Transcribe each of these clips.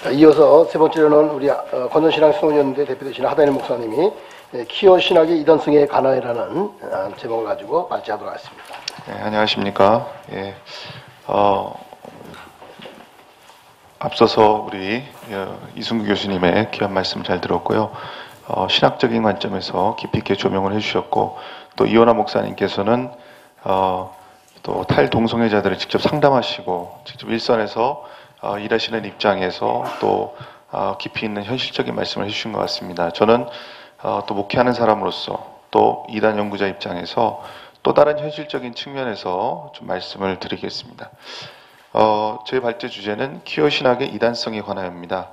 이어서 세 번째로는 우리 건전신앙 수호연대 대표되시는 하다일 목사님이 키어 신학의 이단성에 관하여라는 제목을 가지고 발제하도록 하겠습니다. 네, 안녕하십니까. 예, 앞서서 우리 이승구 교수님의 귀한 말씀 잘 들었고요. 신학적인 관점에서 깊이 있게 조명을 해주셨고, 또 이원하 목사님께서는 또 탈동성애자들을 직접 상담하시고 직접 일선에서 일하시는 입장에서 또 깊이 있는 현실적인 말씀을 해주신 것 같습니다. 저는 또 목회하는 사람으로서 또 이단 연구자 입장에서 또 다른 현실적인 측면에서 좀 말씀을 드리겠습니다. 제 발제 주제는 키어 신학의 이단성에 관하여입니다.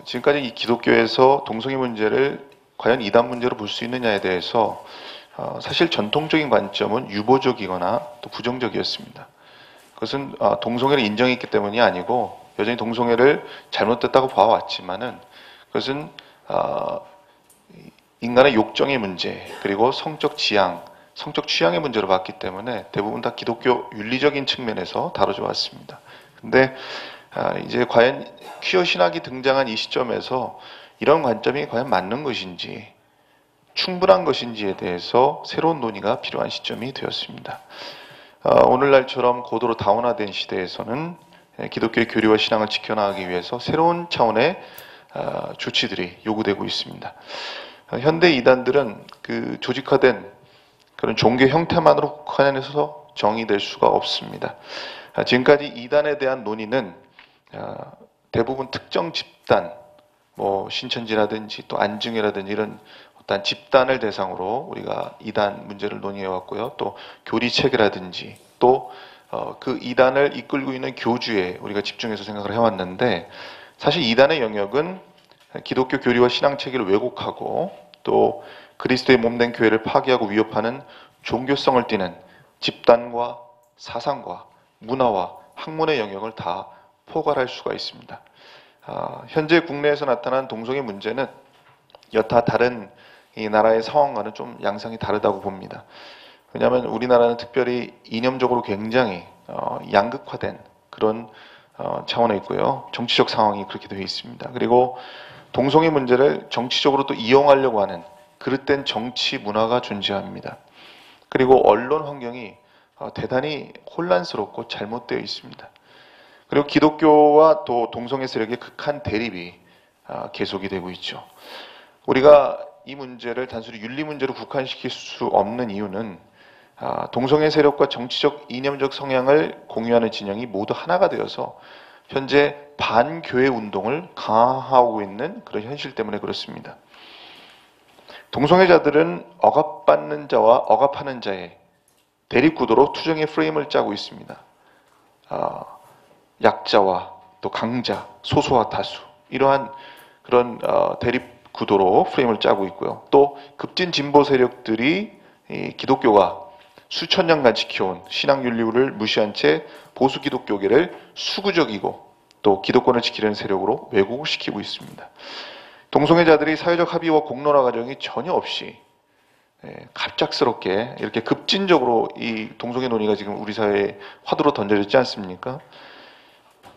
지금까지 이 기독교에서 동성애 문제를 과연 이단 문제로 볼 수 있느냐에 대해서 사실 전통적인 관점은 유보적이거나 또 부정적이었습니다. 그것은 동성애를 인정했기 때문이 아니고 여전히 동성애를 잘못됐다고 봐왔지만은 그것은 인간의 욕정의 문제 그리고 성적 지향, 성적 취향의 문제로 봤기 때문에 대부분 다 기독교 윤리적인 측면에서 다뤄져 왔습니다. 근데 이제 과연 퀴어 신학이 등장한 이 시점에서 이런 관점이 과연 맞는 것인지 충분한 것인지에 대해서 새로운 논의가 필요한 시점이 되었습니다. 오늘날처럼 고도로 다원화된 시대에서는 기독교의 교리와 신앙을 지켜나가기 위해서 새로운 차원의 조치들이 요구되고 있습니다. 현대 이단들은 그 조직화된 그런 종교 형태만으로 국한해서 정의될 수가 없습니다. 지금까지 이단에 대한 논의는 대부분 특정 집단, 뭐 신천지라든지 또 안증회라든지 이런 어떤 집단을 대상으로 우리가 이단 문제를 논의해 왔고요. 또 교리체계라든지 또 그 이단을 이끌고 있는 교주에 우리가 집중해서 생각을 해왔는데, 사실 이단의 영역은 기독교 교리와 신앙 체계를 왜곡하고 또 그리스도의 몸된 교회를 파괴하고 위협하는 종교성을 띠는 집단과 사상과 문화와 학문의 영역을 다 포괄할 수가 있습니다. 현재 국내에서 나타난 동성애 문제는 여타 다른 이 나라의 상황과는 좀 양상이 다르다고 봅니다. 왜냐하면 우리나라는 특별히 이념적으로 굉장히 양극화된 그런 차원에 있고요. 정치적 상황이 그렇게 되어 있습니다. 그리고 동성애 문제를 정치적으로 또 이용하려고 하는 그릇된 정치 문화가 존재합니다. 그리고 언론 환경이 대단히 혼란스럽고 잘못되어 있습니다. 그리고 기독교와 또 동성애 세력의 극한 대립이 계속이 되고 있죠. 우리가 이 문제를 단순히 윤리 문제로 국한시킬 수 없는 이유는 동성애 세력과 정치적 이념적 성향을 공유하는 진영이 모두 하나가 되어서 현재 반교회 운동을 강화하고 있는 그런 현실 때문에 그렇습니다. 동성애자들은 억압받는 자와 억압하는 자의 대립구도로 투정의 프레임을 짜고 있습니다. 약자와 또 강자, 소수와 다수, 이러한 그런 대립구도로 프레임을 짜고 있고요. 또 급진 진보 세력들이 기독교가 수천 년간 지켜온 신앙윤리를 무시한 채 보수 기독교계를 수구적이고 또 기독권을 지키려는 세력으로 왜곡을 시키고 있습니다. 동성애자들이 사회적 합의와 공론화 과정이 전혀 없이 갑작스럽게 이렇게 급진적으로 이 동성애 논의가 지금 우리 사회에 화두로 던져졌지 않습니까?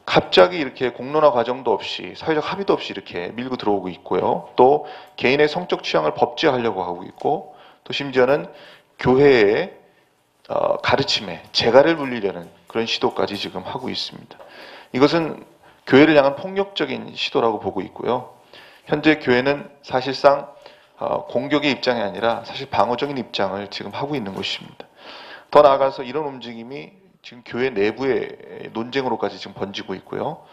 갑자기 이렇게 공론화 과정도 없이 사회적 합의도 없이 이렇게 밀고 들어오고 있고요. 또 개인의 성적 취향을 법제하려고 하고 있고, 또 심지어는 교회의 가르침에 재갈을 불리려는 그런 시도까지 지금 하고 있습니다. 이것은 교회를 향한 폭력적인 시도라고 보고 있고요. 현재 교회는 사실상 공격의 입장이 아니라 사실 방어적인 입장을 지금 하고 있는 것입니다. 더 나아가서 이런 움직임이 지금 교회 내부의 논쟁으로까지 지금 번지고 있고요.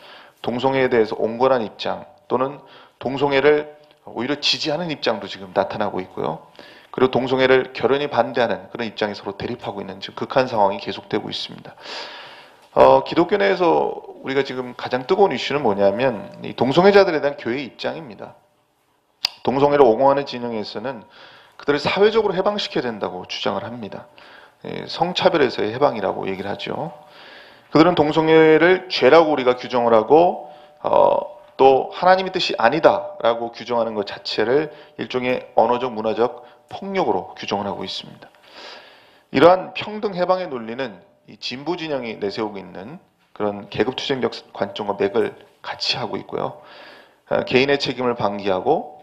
동성애에 대해서 온건한 입장 또는 동성애를 오히려 지지하는 입장도 지금 나타나고 있고요. 그리고 동성애를 결연히 반대하는 그런 입장이 서로 대립하고 있는 지금 극한 상황이 계속되고 있습니다. 기독교 내에서 우리가 지금 가장 뜨거운 이슈는 뭐냐면 이 동성애자들에 대한 교회의 입장입니다. 동성애를 옹호하는 진영에서는 그들을 사회적으로 해방시켜야 된다고 주장을 합니다. 성차별에서의 해방이라고 얘기를 하죠. 그들은 동성애를 죄라고 우리가 규정을 하고 또 하나님의 뜻이 아니다라고 규정하는 것 자체를 일종의 언어적 문화적 폭력으로 규정을 하고 있습니다. 이러한 평등 해방의 논리는 이 진보 진영이 내세우고 있는 그런 계급투쟁적 관점과 맥을 같이 하고 있고요. 개인의 책임을 방기하고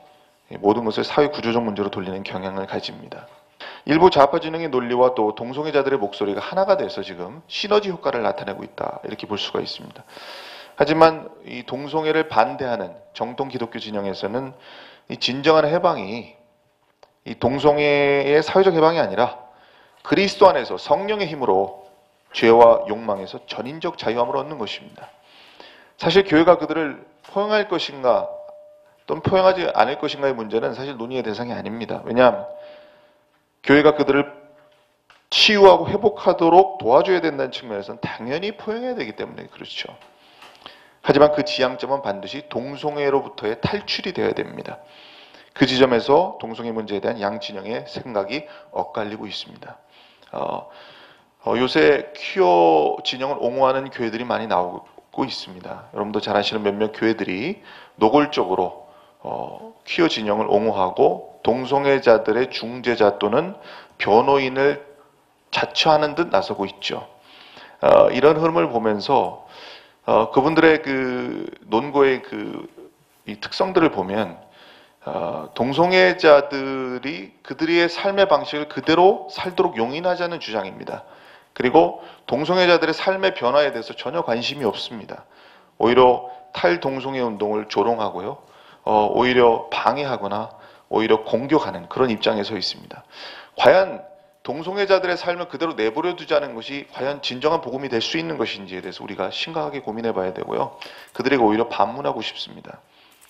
모든 것을 사회 구조적 문제로 돌리는 경향을 가집니다. 일부 좌파 진영의 논리와 또 동성애자들의 목소리가 하나가 돼서 지금 시너지 효과를 나타내고 있다, 이렇게 볼 수가 있습니다. 하지만 이 동성애를 반대하는 정통 기독교 진영에서는 이 진정한 해방이 이 동성애의 사회적 해방이 아니라 그리스도 안에서 성령의 힘으로 죄와 욕망에서 전인적 자유함을 얻는 것입니다. 사실 교회가 그들을 포용할 것인가 또는 포용하지 않을 것인가의 문제는 사실 논의의 대상이 아닙니다. 왜냐하면 교회가 그들을 치유하고 회복하도록 도와줘야 된다는 측면에서는 당연히 포용해야 되기 때문에 그렇죠. 하지만 그 지향점은 반드시 동성애로부터의 탈출이 되어야 됩니다. 그 지점에서 동성애 문제에 대한 양 진영의 생각이 엇갈리고 있습니다. 요새 퀴어 진영을 옹호하는 교회들이 많이 나오고 있습니다. 여러분도 잘 아시는 몇몇 교회들이 노골적으로 퀴어 진영을 옹호하고 동성애자들의 중재자 또는 변호인을 자처하는 듯 나서고 있죠. 이런 흐름을 보면서 그분들의 그 논거의 이 특성들을 보면 동성애자들이 그들의 삶의 방식을 그대로 살도록 용인하자는 주장입니다. 그리고 동성애자들의 삶의 변화에 대해서 전혀 관심이 없습니다. 오히려 탈동성애 운동을 조롱하고요. 오히려 방해하거나 오히려 공격하는 그런 입장에 서 있습니다. 과연 동성애자들의 삶을 그대로 내버려 두자는 것이 과연 진정한 복음이 될 수 있는 것인지에 대해서 우리가 심각하게 고민해 봐야 되고요. 그들에게 오히려 반문하고 싶습니다.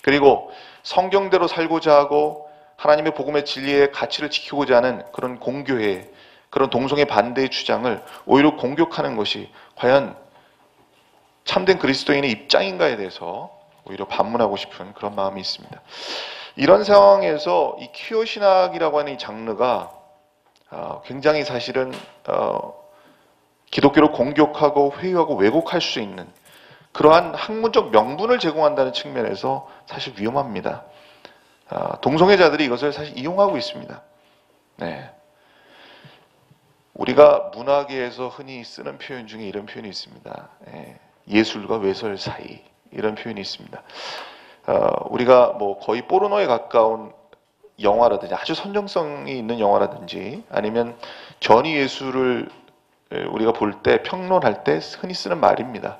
그리고 성경대로 살고자 하고 하나님의 복음의 진리의 가치를 지키고자 하는 그런 공교회, 그런 동성애 반대의 주장을 오히려 공격하는 것이 과연 참된 그리스도인의 입장인가에 대해서 오히려 반문하고 싶은 그런 마음이 있습니다. 이런 상황에서 이 퀴어 신학이라고 하는 이 장르가 굉장히 사실은 기독교를 공격하고 회유하고 왜곡할 수 있는 그러한 학문적 명분을 제공한다는 측면에서 사실 위험합니다. 동성애자들이 이것을 사실 이용하고 있습니다. 네. 우리가 문화계에서 흔히 쓰는 표현 중에 이런 표현이 있습니다. 예술과 외설 사이, 이런 표현이 있습니다. 우리가 뭐 거의 포르노에 가까운 영화라든지 아주 선정성이 있는 영화라든지 아니면 전위 예술을 우리가 볼 때 평론할 때 흔히 쓰는 말입니다.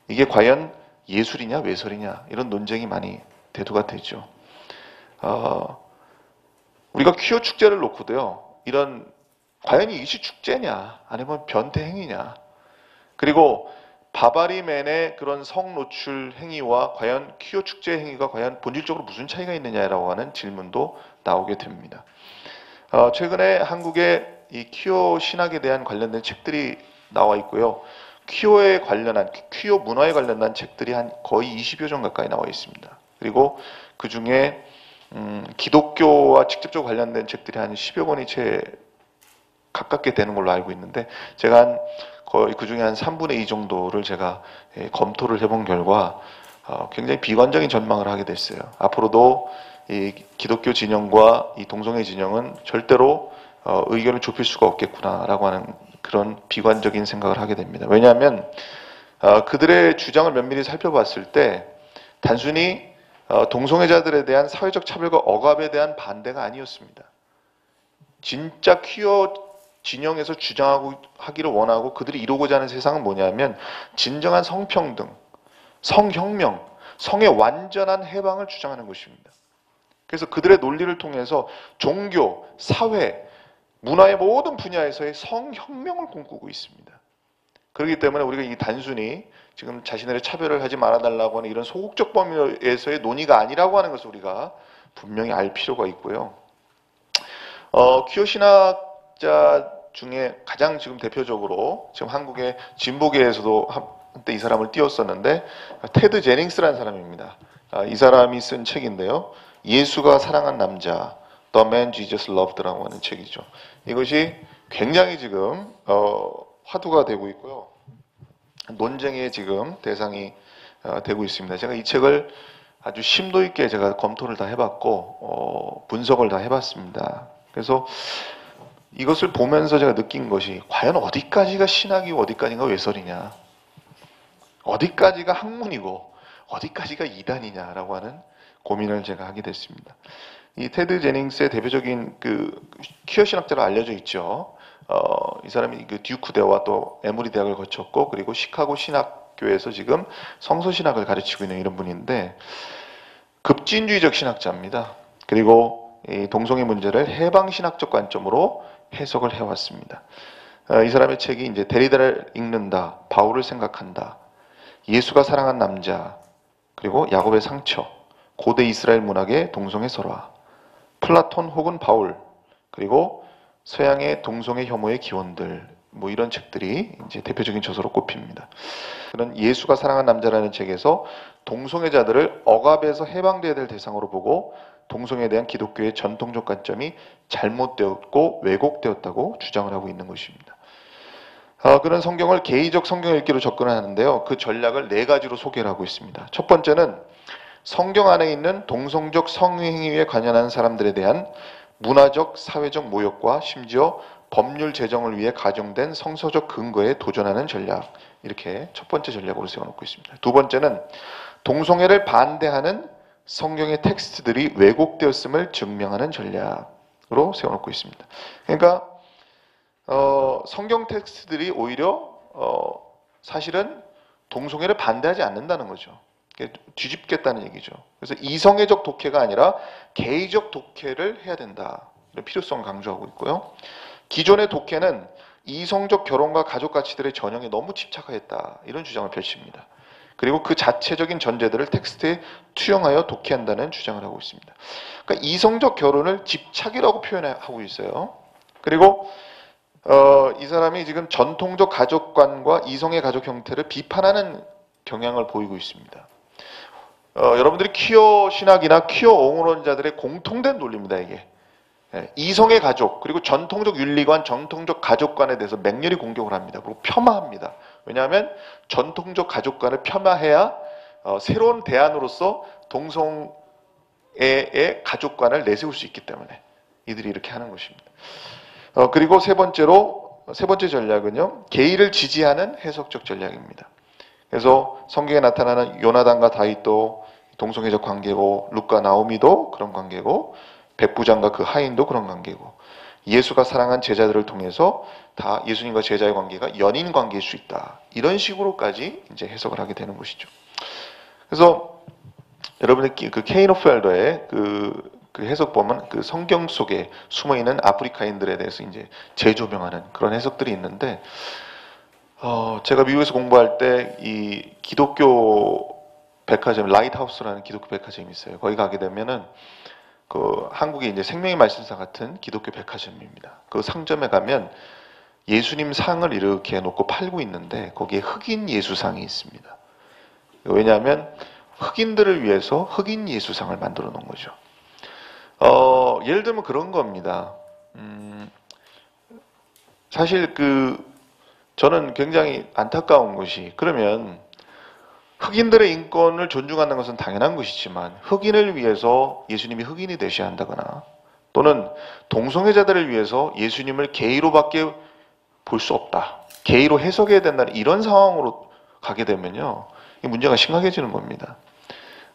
이게 과연 예술이냐 외설이냐 이런 논쟁이 많이 대두가 되죠. 우리가 퀴어 축제를 놓고도요, 이런 과연 이것이 축제냐 아니면 변태 행위냐, 그리고 바바리맨의 그런 성 노출 행위와 과연 퀴어 축제 행위가 과연 본질적으로 무슨 차이가 있느냐라고 하는 질문도 나오게 됩니다. 최근에 한국에 이 퀴어 신학에 대한 관련된 책들이 나와 있고요. 퀴어에 관련한, 퀴어 문화에 관련된 책들이 한 거의 20여 권 가까이 나와 있습니다. 그리고 그 중에 기독교와 직접적으로 관련된 책들이 한 10여 권이 채 가깝게 되는 걸로 알고 있는데, 제가 한 거의 그 중에 한 3분의 2 정도를 제가 검토를 해본 결과 굉장히 비관적인 전망을 하게 됐어요. 앞으로도 이 기독교 진영과 이 동성애 진영은 절대로 의견을 좁힐 수가 없겠구나라고 하는 그런 비관적인 생각을 하게 됩니다. 왜냐하면 그들의 주장을 면밀히 살펴봤을 때 단순히 동성애자들에 대한 사회적 차별과 억압에 대한 반대가 아니었습니다. 진짜 퀴어 진영에서 주장하고 하기를 원하고 그들이 이루고자 하는 세상은 뭐냐면 진정한 성평등, 성혁명, 성의 완전한 해방을 주장하는 것입니다. 그래서 그들의 논리를 통해서 종교, 사회, 문화의 모든 분야에서의 성혁명을 꿈꾸고 있습니다. 그렇기 때문에 우리가 이 단순히 지금 자신들의 차별을 하지 말아달라고 하는 이런 소극적 범위에서의 논의가 아니라고 하는 것을 우리가 분명히 알 필요가 있고요. 퀴어 신학자 중에 가장 지금 대표적으로 지금 한국의 진보계에서도 한때 이 사람을 띄웠었는데 테드 제닝스라는 사람입니다. 이 사람이 쓴 책인데요. 예수가 사랑한 남자, The Man Jesus Loved라고 하는 책이죠. 이것이 굉장히 지금 화두가 되고 있고요. 논쟁의 지금 대상이 되고 있습니다. 제가 이 책을 아주 심도 있게 제가 검토를 다 해봤고 분석을 다 해봤습니다. 그래서 이것을 보면서 제가 느낀 것이 과연 어디까지가 신학이고 어디까지가 외설이냐. 어디까지가 학문이고 어디까지가 이단이냐라고 하는 고민을 제가 하게 됐습니다. 이 테드 제닝스의 대표적인 그 퀴어 신학자로 알려져 있죠. 이 사람이 그 듀크 대와 또 에모리 대학을 거쳤고, 그리고 시카고 신학교에서 지금 성서 신학을 가르치고 있는 이런 분인데, 급진주의적 신학자입니다. 그리고 이 동성애 문제를 해방 신학적 관점으로 해석을 해왔습니다. 이 사람의 책이 이제 데리다를 읽는다, 바울을 생각한다, 예수가 사랑한 남자, 그리고 야곱의 상처, 고대 이스라엘 문학의 동성애 설화, 플라톤 혹은 바울, 그리고 서양의 동성애 혐오의 기원들, 뭐 이런 책들이 이제 대표적인 저서로 꼽힙니다. 그런 예수가 사랑한 남자라는 책에서 동성애자들을 억압에서 해방되어야 될 대상으로 보고 동성애에 대한 기독교의 전통적 관점이 잘못되었고 왜곡되었다고 주장을 하고 있는 것입니다. 그런 성경을 개의적 성경 읽기로 접근하는데요. 그 전략을 4가지로 소개를 하고 있습니다. 첫 번째는 성경 안에 있는 동성적 성행위에 관여한 사람들에 대한 문화적, 사회적 모욕과 심지어 법률 제정을 위해 가정된 성서적 근거에 도전하는 전략, 이렇게 첫 번째 전략으로 세워놓고 있습니다. 두 번째는 동성애를 반대하는 성경의 텍스트들이 왜곡되었음을 증명하는 전략으로 세워놓고 있습니다. 그러니까 성경 텍스트들이 오히려 사실은 동성애를 반대하지 않는다는 거죠. 뒤집겠다는 얘기죠. 그래서 이성애적 독해가 아니라 개의적 독해를 해야 된다, 이런 필요성을 강조하고 있고요. 기존의 독해는 이성적 결혼과 가족 가치들의 전형에 너무 집착하였다, 이런 주장을 펼칩니다. 그리고 그 자체적인 전제들을 텍스트에 투영하여 독해한다는 주장을 하고 있습니다. 그러니까 이성적 결혼을 집착이라고 표현하고 있어요. 그리고 이 사람이 지금 전통적 가족관과 이성의 가족 형태를 비판하는 경향을 보이고 있습니다. 여러분들이 퀴어 신학이나 퀴어 옹호론자들의 공통된 논리입니다, 이게. 이성의 가족, 그리고 전통적 윤리관, 전통적 가족관에 대해서 맹렬히 공격을 합니다. 그리고 폄하합니다. 왜냐하면 전통적 가족관을 폄하해야 새로운 대안으로서 동성애의 가족관을 내세울 수 있기 때문에 이들이 이렇게 하는 것입니다. 그리고 세 번째 전략은요, 개의를 지지하는 해석적 전략입니다. 그래서 성경에 나타나는 요나단과 다윗도 동성애적 관계고, 룻과 나오미도 그런 관계고, 백부장과 그 하인도 그런 관계고, 예수가 사랑한 제자들을 통해서 다 예수님과 제자의 관계가 연인 관계일 수 있다, 이런 식으로까지 이제 해석을 하게 되는 것이죠. 그래서 여러분들 그 케인 오펠더의 그 해석 보면 그 성경 속에 숨어 있는 아프리카인들에 대해서 이제 재조명하는 그런 해석들이 있는데, 제가 미국에서 공부할 때 이 기독교 백화점, 라이트하우스라는 기독교 백화점이 있어요. 거기 가게 되면은 그 한국의 이제 생명의 말씀사 같은 기독교 백화점입니다. 그 상점에 가면 예수님 상을 이렇게 놓고 팔고 있는데 거기에 흑인 예수상이 있습니다. 왜냐하면 흑인들을 위해서 흑인 예수상을 만들어 놓은 거죠. 예를 들면 그런 겁니다. 사실 저는 굉장히 안타까운 것이, 그러면 흑인들의 인권을 존중하는 것은 당연한 것이지만 흑인을 위해서 예수님이 흑인이 되셔야 한다거나, 또는 동성애자들을 위해서 예수님을 게이로밖에 볼 수 없다, 게이로 해석해야 된다는 이런 상황으로 가게 되면요, 이 문제가 심각해지는 겁니다.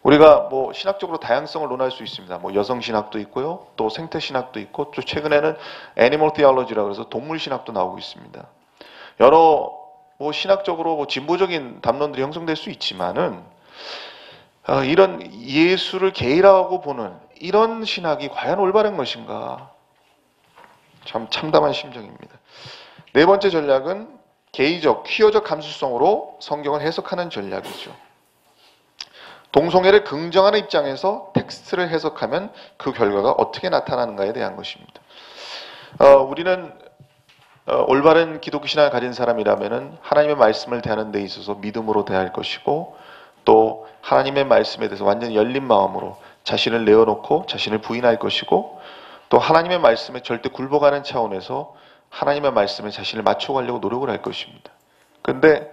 우리가 뭐 신학적으로 다양성을 논할 수 있습니다. 뭐 여성 신학도 있고요, 또 생태 신학도 있고, 또 최근에는 애니멀 티올로지라고 해서 동물 신학도 나오고 있습니다. 여러 뭐 신학적으로 뭐 진보적인 담론들이 형성될 수 있지만은 이런 예수를 게이라고 보는 이런 신학이 과연 올바른 것인가, 참 참담한 심정입니다. 네 번째 전략은 개의적, 퀴어적 감수성으로 성경을 해석하는 전략이죠. 동성애를 긍정하는 입장에서 텍스트를 해석하면 그 결과가 어떻게 나타나는가에 대한 것입니다. 우리는 올바른 기독교 신앙을 가진 사람이라면은 하나님의 말씀을 대하는 데 있어서 믿음으로 대할 것이고, 또 하나님의 말씀에 대해서 완전히 열린 마음으로 자신을 내어놓고 자신을 부인할 것이고, 또 하나님의 말씀에 절대 굴복하는 차원에서 하나님의 말씀에 자신을 맞춰가려고 노력을 할 것입니다. 근데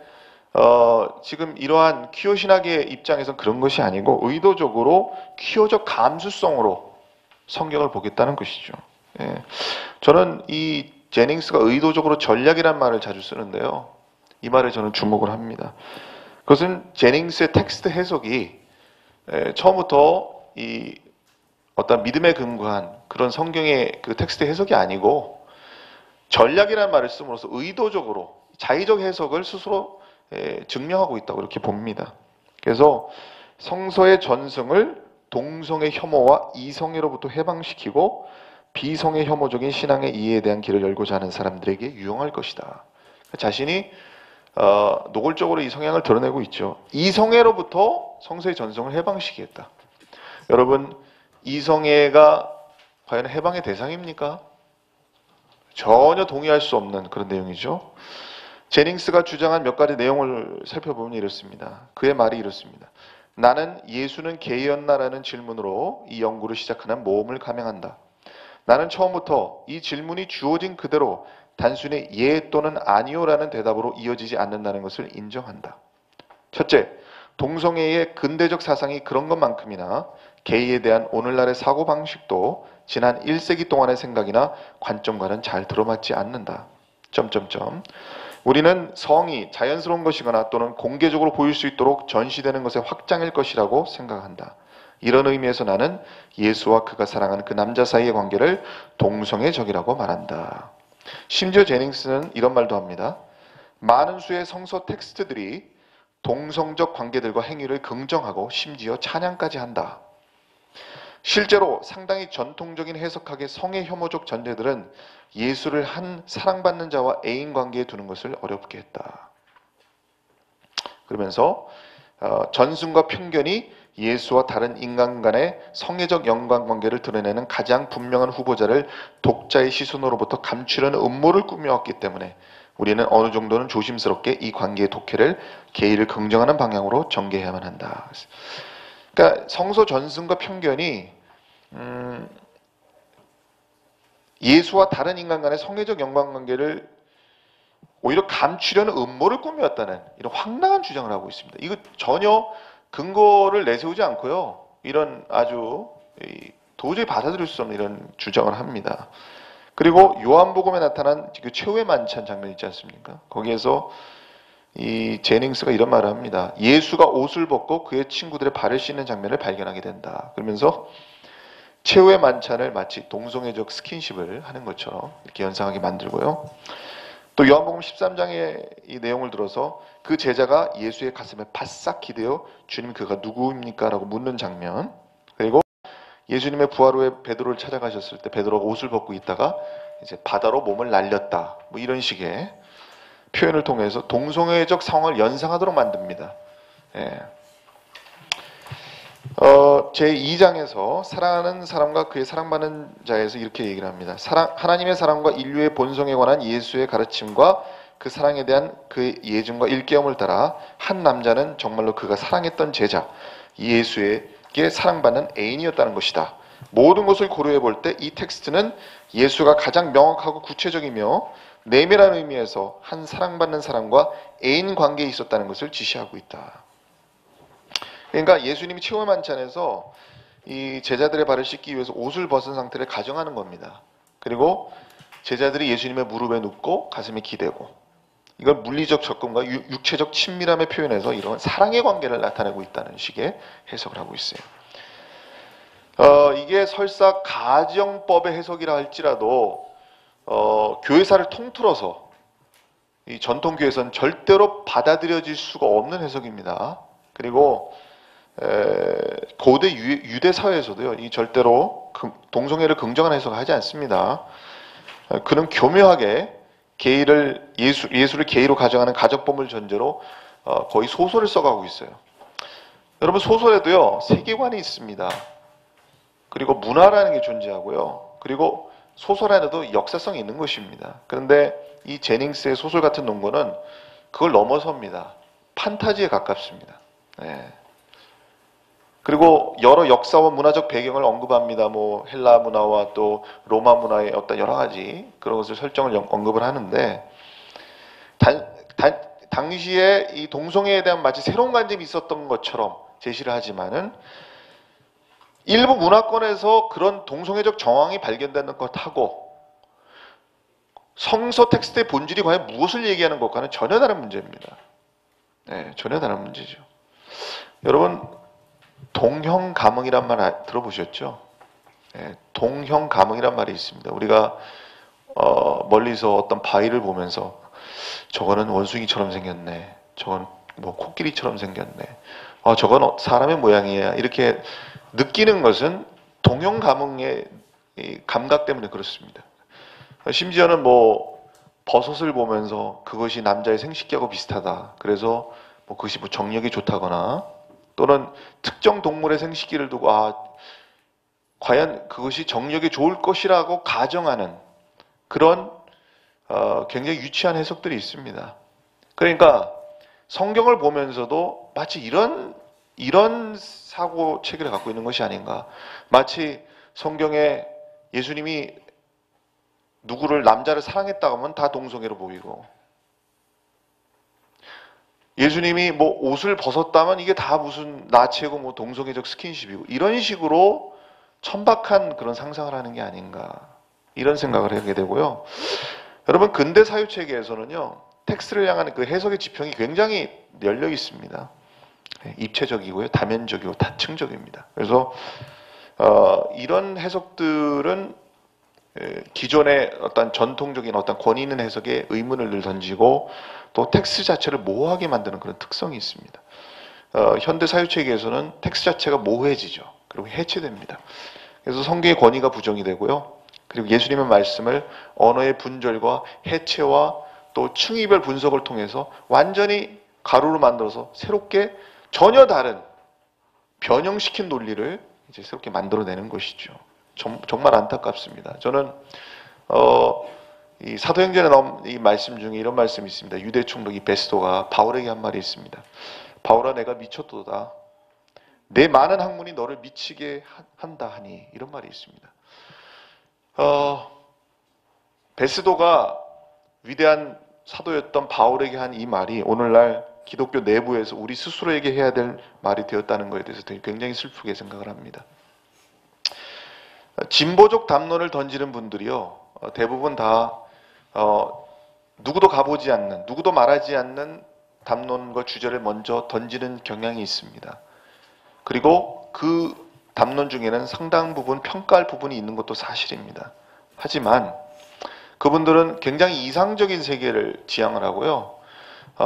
지금 이러한 퀴어 신학의 입장에서는 그런 것이 아니고 의도적으로 퀴어적 감수성으로 성경을 보겠다는 것이죠. 예. 저는 이 제닝스가 의도적으로 전략이란 말을 자주 쓰는데요, 이 말에 저는 주목을 합니다. 그것은 제닝스의 텍스트 해석이 처음부터 이 어떤 믿음에 근거한 그런 성경의 그 텍스트 해석이 아니고 전략이라는 말을 씀으로써 의도적으로 자의적 해석을 스스로 증명하고 있다고 이렇게 봅니다. 그래서 성서의 전승을 동성의 혐오와 이성애로부터 해방시키고 비성의 혐오적인 신앙의 이해에 대한 길을 열고자 하는 사람들에게 유용할 것이다. 자신이 노골적으로 이 성향을 드러내고 있죠. 이성애로부터 성서의 전승을 해방시키겠다. 여러분, 이성애가 과연 해방의 대상입니까? 전혀 동의할 수 없는 그런 내용이죠. 제닝스가 주장한 몇 가지 내용을 살펴보면 이렇습니다. 그의 말이 이렇습니다. 나는 예수는 개였나라는 질문으로 이 연구를 시작하는 모험을 감행한다. 나는 처음부터 이 질문이 주어진 그대로 단순히 예 또는 아니요라는 대답으로 이어지지 않는다는 것을 인정한다. 첫째, 동성애의 근대적 사상이 그런 것만큼이나 게이에 대한 오늘날의 사고방식도 지난 1세기 동안의 생각이나 관점과는 잘 들어맞지 않는다. 우리는 성이 자연스러운 것이거나 또는 공개적으로 보일 수 있도록 전시되는 것의 확장일 것이라고 생각한다. 이런 의미에서 나는 예수와 그가 사랑하는 그 남자 사이의 관계를 동성애적이라고 말한다. 심지어 제닝스는 이런 말도 합니다. 많은 수의 성서 텍스트들이 동성적 관계들과 행위를 긍정하고 심지어 찬양까지 한다. 실제로 상당히 전통적인 해석학의 성애 혐오적 전제들은 예수를 한 사랑받는 자와 애인 관계에 두는 것을 어렵게 했다. 그러면서 전승과 편견이 예수와 다른 인간 간의 성애적 연관관계를 드러내는 가장 분명한 후보자를 독자의 시선으로부터 감추려는 음모를 꾸며왔기 때문에 우리는 어느 정도는 조심스럽게 이 관계의 독해를 게이를 긍정하는 방향으로 전개해야만 한다. 그러니까 성서 전승과 편견이 예수와 다른 인간 간의 성애적 연관관계를 오히려 감추려는 음모를 꾸몄다는 이런 황당한 주장을 하고 있습니다. 이거 전혀 근거를 내세우지 않고요. 이런 아주 도저히 받아들일 수 없는 이런 주장을 합니다. 그리고 요한복음에 나타난 그 최후의 만찬 장면 있지 않습니까? 거기에서 이 제닝스가 이런 말을 합니다. 예수가 옷을 벗고 그의 친구들의 발을 씻는 장면을 발견하게 된다. 그러면서 최후의 만찬을 마치 동성애적 스킨십을 하는 것처럼 이렇게 연상하게 만들고요. 또 요한복음 13장의 이 내용을 들어서 그 제자가 예수의 가슴에 바싹 기대어 주님 그가 누구입니까? 라고 묻는 장면. 그리고 예수님의 부활 후에 베드로를 찾아가셨을 때 베드로가 옷을 벗고 있다가 이제 바다로 몸을 날렸다. 뭐 이런 식의 표현을 통해서 동성애적 상황을 연상하도록 만듭니다. 예. 제2장에서 사랑하는 사람과 그의 사랑받는 자에서 이렇게 얘기를 합니다. 하나님의 사랑과 인류의 본성에 관한 예수의 가르침과 그 사랑에 대한 그의 예증과 일깨움을 따라 한 남자는 정말로 그가 사랑했던 제자 예수에게 사랑받는 애인이었다는 것이다. 모든 것을 고려해 볼 때 이 텍스트는 예수가 가장 명확하고 구체적이며 내밀한 의미에서 한 사랑받는 사람과 애인 관계에 있었다는 것을 지시하고 있다. 그러니까 예수님이 최후의 만찬에서 이 제자들의 발을 씻기 위해서 옷을 벗은 상태를 가정하는 겁니다. 그리고 제자들이 예수님의 무릎에 눕고 가슴에 기대고 이걸 물리적 접근과 육체적 친밀함의 표현에서 이런 사랑의 관계를 나타내고 있다는 식의 해석을 하고 있어요. 이게 설사 가정법의 해석이라 할지라도 교회사를 통틀어서 이 전통교회에서는 절대로 받아들여질 수가 없는 해석입니다. 그리고 고대 유대 사회에서도요, 이 절대로 동성애를 긍정하는 해석을 하지 않습니다. 그는 교묘하게 예수를 게이로 가정하는 가정법을 전제로 거의 소설을 써가고 있어요. 여러분, 소설에도요 세계관이 있습니다. 그리고 문화라는 게 존재하고요. 그리고 소설 안에도 역사성이 있는 것입니다. 그런데 이 제닝스의 소설 같은 논거는 그걸 넘어섭니다. 판타지에 가깝습니다. 네. 그리고 여러 역사와 문화적 배경을 언급합니다. 뭐 헬라 문화와 또 로마 문화의 어떤 여러 가지 그런 것을 설정을 언급을 하는데 당시에 이 동성애에 대한 마치 새로운 관점이 있었던 것처럼 제시를 하지만은 일부 문화권에서 그런 동성애적 정황이 발견되는 것하고 성서 텍스트의 본질이 과연 무엇을 얘기하는 것과는 전혀 다른 문제입니다. 네, 전혀 다른 문제죠. 여러분, 동형감흥이란 말 들어보셨죠? 네, 동형감흥이란 말이 있습니다. 우리가 멀리서 어떤 바위를 보면서 저거는 원숭이처럼 생겼네. 저건 뭐 코끼리처럼 생겼네. 저건 사람의 모양이야. 이렇게 느끼는 것은 동형감흥의 이 감각 때문에 그렇습니다. 심지어는 뭐 버섯을 보면서 그것이 남자의 생식기하고 비슷하다. 그래서 뭐 그것이 뭐 정력이 좋다거나 또는 특정 동물의 생식기를 두고 과연 그것이 정력이 좋을 것이라고 가정하는 그런 굉장히 유치한 해석들이 있습니다. 그러니까 성경을 보면서도 마치 이런 사고 체계를 갖고 있는 것이 아닌가. 마치 성경에 예수님이 누구를 남자를 사랑했다고 하면 다 동성애로 보이고 예수님이 뭐 옷을 벗었다면 이게 다 무슨 나체고 뭐 동성애적 스킨십이고 이런 식으로 천박한 그런 상상을 하는 게 아닌가 이런 생각을 하게 되고요. 여러분 근대 사유체계에서는요 텍스트를 향한 그 해석의 지평이 굉장히 열려 있습니다. 입체적이고요, 다면적이고 다층적입니다. 그래서 이런 해석들은 기존의 어떤 전통적인 어떤 권위 있는 해석에 의문을 늘 던지고 또 텍스트 자체를 모호하게 만드는 그런 특성이 있습니다. 현대 사유체계에서는 텍스트 자체가 모호해지죠. 그리고 해체됩니다. 그래서 성경의 권위가 부정이 되고요. 그리고 예수님의 말씀을 언어의 분절과 해체와 또 층위별 분석을 통해서 완전히 가루로 만들어서 새롭게 전혀 다른 변형시킨 논리를 이제 새롭게 만들어내는 것이죠. 정말 안타깝습니다. 저는 이 사도행전에 나온 이 말씀 중에 이런 말씀이 있습니다. 유대 총독 이 베스도가 바울에게 한 말이 있습니다. 바울아 내가 미쳤도다. 내 많은 학문이 너를 미치게 한다 하니 이런 말이 있습니다. 베스도가 위대한 사도였던 바울에게 한 이 말이 오늘날 기독교 내부에서 우리 스스로에게 해야 될 말이 되었다는 것에 대해서 굉장히 슬프게 생각을 합니다. 진보적 담론을 던지는 분들이요 대부분 다 누구도 가보지 않는 누구도 말하지 않는 담론과 주제를 먼저 던지는 경향이 있습니다. 그리고 그 담론 중에는 상당 부분 평가할 부분이 있는 것도 사실입니다. 하지만 그분들은 굉장히 이상적인 세계를 지향을 하고요.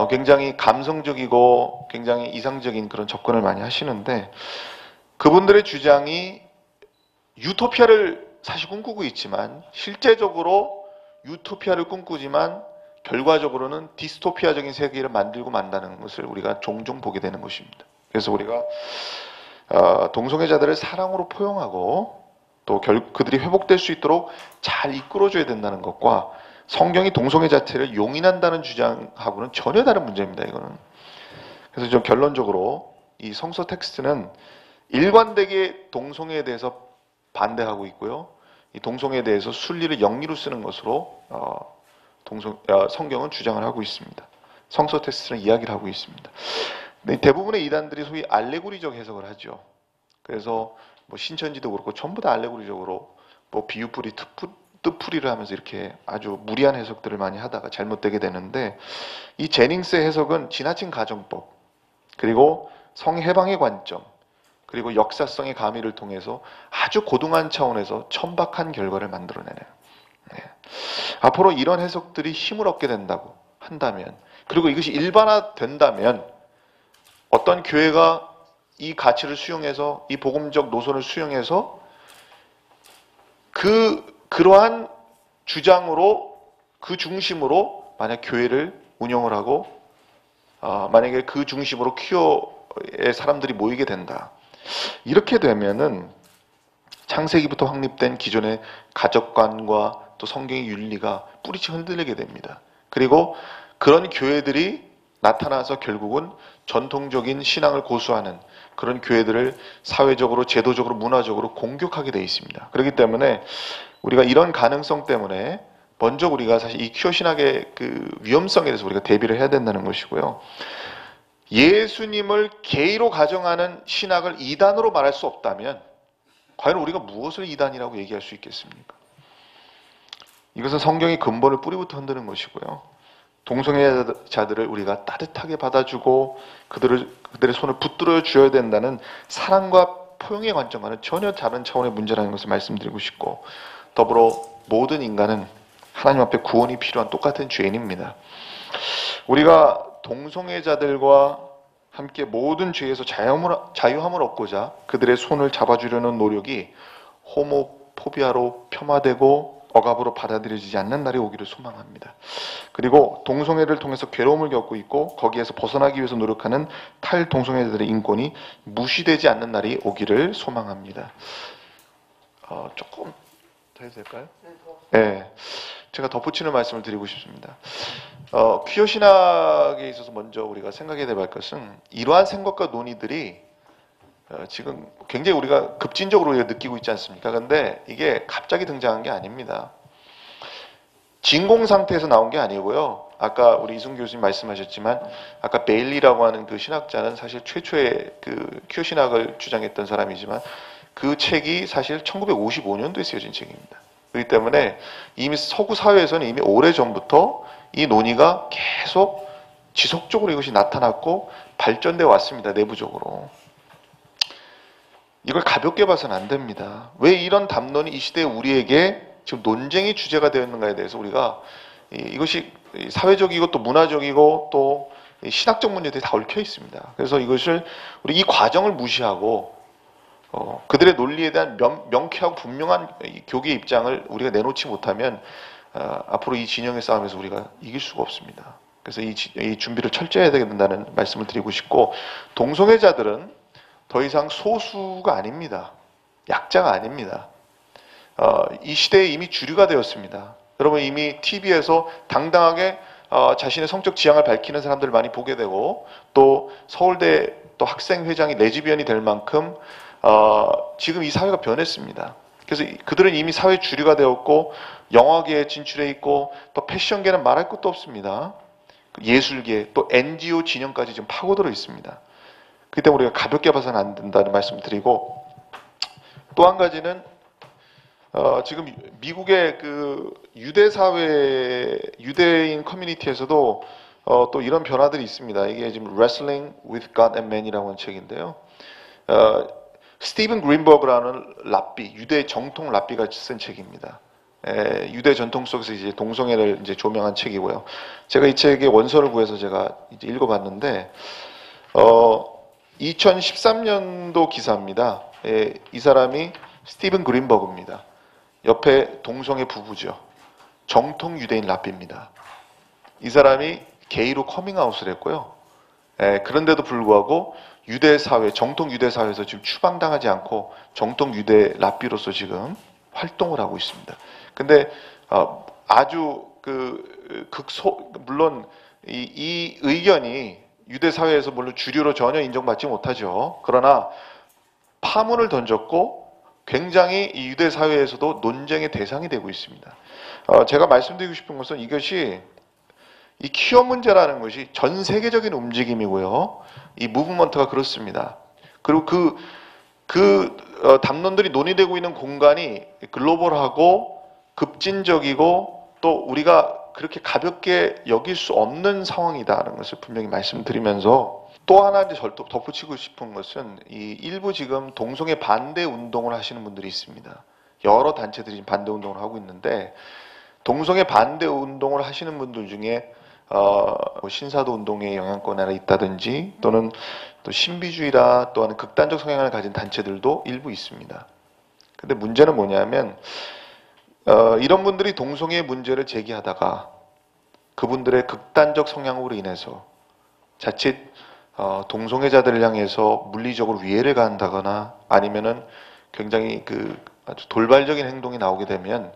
굉장히 감성적이고 굉장히 이상적인 그런 접근을 많이 하시는데 그분들의 주장이 유토피아를 사실 꿈꾸고 있지만 실제적으로 유토피아를 꿈꾸지만 결과적으로는 디스토피아적인 세계를 만들고 만다는 것을 우리가 종종 보게 되는 것입니다. 그래서 우리가 동성애자들을 사랑으로 포용하고 또 그들이 회복될 수 있도록 잘 이끌어줘야 된다는 것과 성경이 동성애 자체를 용인한다는 주장하고는 전혀 다른 문제입니다. 이거는. 그래서 좀 결론적으로 이 성서 텍스트는 일관되게 동성애에 대해서 반대하고 있고요. 이 동성애에 대해서 순리를 영리로 쓰는 것으로 성경은 주장을 하고 있습니다. 성서 텍스트는 이야기를 하고 있습니다. 대부분의 이단들이 소위 알레고리적 해석을 하죠. 그래서 뭐 신천지도 그렇고 전부 다 알레고리적으로 뭐 비유풀이 뜻풀이를 하면서 이렇게 아주 무리한 해석들을 많이 하다가 잘못되게 되는데 이 제닝스의 해석은 지나친 가정법 그리고 성해방의 관점 그리고 역사성의 가미를 통해서 아주 고등한 차원에서 천박한 결과를 만들어내네요. 네. 앞으로 이런 해석들이 힘을 얻게 된다고 한다면 그리고 이것이 일반화된다면 어떤 교회가 이 가치를 수용해서 이 복음적 노선을 수용해서 그러한 주장으로 그 중심으로 만약 교회를 운영을 하고 만약에 그 중심으로 퀴어의 사람들이 모이게 된다. 이렇게 되면은 창세기부터 확립된 기존의 가족관과 또 성경의 윤리가 뿌리치 흔들리게 됩니다. 그리고 그런 교회들이 나타나서 결국은 전통적인 신앙을 고수하는 그런 교회들을 사회적으로, 제도적으로, 문화적으로 공격하게 되어 있습니다. 그렇기 때문에 우리가 이런 가능성 때문에 먼저 우리가 사실 이 퀴어 신학의 그 위험성에 대해서 우리가 대비를 해야 된다는 것이고요. 예수님을 개의로 가정하는 신학을 이단으로 말할 수 없다면 과연 우리가 무엇을 이단이라고 얘기할 수 있겠습니까? 이것은 성경의 근본을 뿌리부터 흔드는 것이고요. 동성애자들을 우리가 따뜻하게 받아주고 그들의 손을 붙들어 주어야 된다는 사랑과 포용의 관점과는 전혀 다른 차원의 문제라는 것을 말씀드리고 싶고, 더불어 모든 인간은 하나님 앞에 구원이 필요한 똑같은 죄인입니다. 우리가 동성애자들과 함께 모든 죄에서 자유함을 얻고자 그들의 손을 잡아주려는 노력이 호모포비아로 폄하되고 억압으로 받아들여지지 않는 날이 오기를 소망합니다. 그리고 동성애를 통해서 괴로움을 겪고 있고 거기에서 벗어나기 위해서 노력하는 탈동성애자들의 인권이 무시되지 않는 날이 오기를 소망합니다. 조금 더 해도 될까요? 네. 제가 덧붙이는 말씀을 드리고 싶습니다. 퀴어 신학에 있어서 먼저 우리가 생각해야 될 것은 이러한 생각과 논의들이 지금 굉장히 우리가 급진적으로 우리가 느끼고 있지 않습니까? 근데 이게 갑자기 등장한 게 아닙니다. 진공 상태에서 나온 게 아니고요. 아까 우리 이승 교수님 말씀하셨지만 아까 베일리라고 하는 그 신학자는 사실 최초의 그 퀴어 신학을 주장했던 사람이지만 그 책이 사실 1955년도에 쓰여진 책입니다. 그렇기 때문에 이미 서구 사회에서는 이미 오래전부터 이 논의가 계속 지속적으로 이것이 나타났고 발전되어 왔습니다. 내부적으로. 이걸 가볍게 봐서는 안 됩니다. 왜 이런 담론이 이 시대에 우리에게 지금 논쟁의 주제가 되어 있는가에 대해서 우리가 이것이 사회적이고 또 문화적이고 또 신학적 문제들이 다 얽혀 있습니다. 그래서 이것을 우리 이 과정을 무시하고 그들의 논리에 대한 명쾌하고 분명한 교계의 입장을 우리가 내놓지 못하면 앞으로 이 진영의 싸움에서 우리가 이길 수가 없습니다. 그래서 이 준비를 철저히 해야 된다는 말씀을 드리고 싶고, 동성애자들은 더 이상 소수가 아닙니다. 약자가 아닙니다. 이 시대에 이미 주류가 되었습니다. 여러분 이미 TV에서 당당하게 자신의 성적 지향을 밝히는 사람들을 많이 보게 되고, 또 서울대 또 학생회장이 레즈비언이 될 만큼 지금 이 사회가 변했습니다. 그래서 그들은 이미 사회 주류가 되었고 영화계에 진출해 있고 또 패션계는 말할 것도 없습니다. 예술계 또 NGO 진영까지 지금 파고들어 있습니다. 그렇기 때문에 우리가 가볍게 봐서는 안 된다는 말씀을 드리고, 또 한 가지는 지금 미국의 그 유대인 커뮤니티에서도 또 이런 변화들이 있습니다. 이게 지금 Wrestling with God and Man이라고 하는 책인데요. 스티븐 그린버그라는 랍비, 유대 정통 랍비가 쓴 책입니다. 유대 전통 속에서 이제 동성애를 이제 조명한 책이고요. 제가 이 책의 원서를 구해서 제가 이제 읽어봤는데, 2013년도 기사입니다. 이 사람이 스티븐 그린버그입니다. 옆에 동성애 부부죠. 정통 유대인 랍비입니다. 이 사람이 게이로 커밍아웃을 했고요. 그런데도 불구하고 유대 사회, 정통 유대 사회에서 지금 추방당하지 않고 정통 유대 랍비로서 지금 활동을 하고 있습니다. 근데 아주 물론 이 의견이 유대 사회에서 물론 주류로 전혀 인정받지 못하죠. 그러나 파문을 던졌고 굉장히 이 유대 사회에서도 논쟁의 대상이 되고 있습니다. 제가 말씀드리고 싶은 것은 이것이 이 퀴어 문제라는 것이 전 세계적인 움직임이고요. 이 무브먼트가 그렇습니다. 그리고 담론들이 논의되고 있는 공간이 글로벌하고 급진적이고 또 우리가 그렇게 가볍게 여길 수 없는 상황이다라는 것을 분명히 말씀드리면서, 또 하나 이제 덧붙이고 싶은 것은 이 일부 지금 동성애 반대 운동을 하시는 분들이 있습니다. 여러 단체들이 지금 반대 운동을 하고 있는데, 동성애 반대 운동을 하시는 분들 중에 신사도 운동의 영향권 아래 있다든지 또는 또 신비주의라 또는 극단적 성향을 가진 단체들도 일부 있습니다. 근데 문제는 뭐냐면 이런 분들이 동성애 문제를 제기하다가 그분들의 극단적 성향으로 인해서 자칫 동성애자들을 향해서 물리적으로 위해를 가한다거나 아니면은 굉장히 아주 돌발적인 행동이 나오게 되면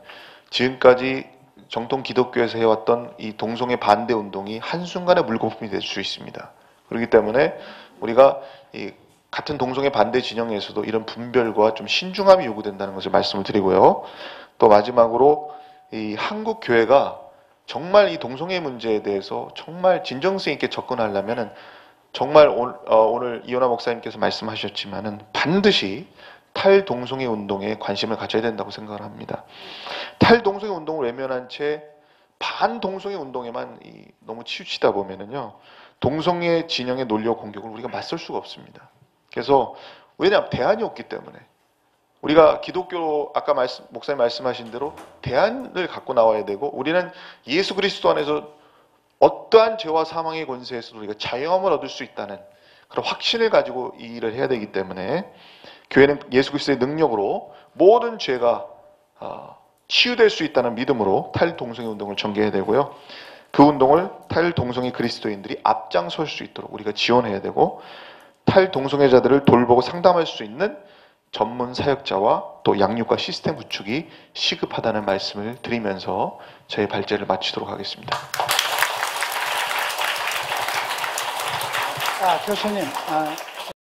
지금까지 정통 기독교에서 해왔던 이 동성애 반대 운동이 한순간에 물거품이 될 수 있습니다. 그렇기 때문에 우리가 이 같은 동성애 반대 진영에서도 이런 분별과 좀 신중함이 요구된다는 것을 말씀을 드리고요. 또 마지막으로 이 한국 교회가 정말 이 동성애 문제에 대해서 정말 진정성 있게 접근하려면은 정말 오늘 이현아 목사님께서 말씀하셨지만은 반드시 탈동성애 운동에 관심을 가져야 된다고 생각을 합니다. 탈동성애 운동을 외면한 채 반동성애 운동에만 너무 치우치다 보면은요, 동성애 진영의 논리와 공격을 우리가 맞설 수가 없습니다. 그래서 왜냐하면 대안이 없기 때문에 우리가 기독교 아까 목사님 말씀하신 대로 대안을 갖고 나와야 되고, 우리는 예수 그리스도 안에서 어떠한 죄와 사망의 권세에서도 우리가 자유함을 얻을 수 있다는 그런 확신을 가지고 이 일을 해야 되기 때문에 교회는 예수 그리스도의 능력으로 모든 죄가 치유될 수 있다는 믿음으로 탈동성애 운동을 전개해야 되고요. 그 운동을 탈동성애 그리스도인들이 앞장설 수 있도록 우리가 지원해야 되고, 탈동성애자들을 돌보고 상담할 수 있는 전문 사역자와 또 양육과 시스템 구축이 시급하다는 말씀을 드리면서 저의 발제를 마치도록 하겠습니다. 교수님,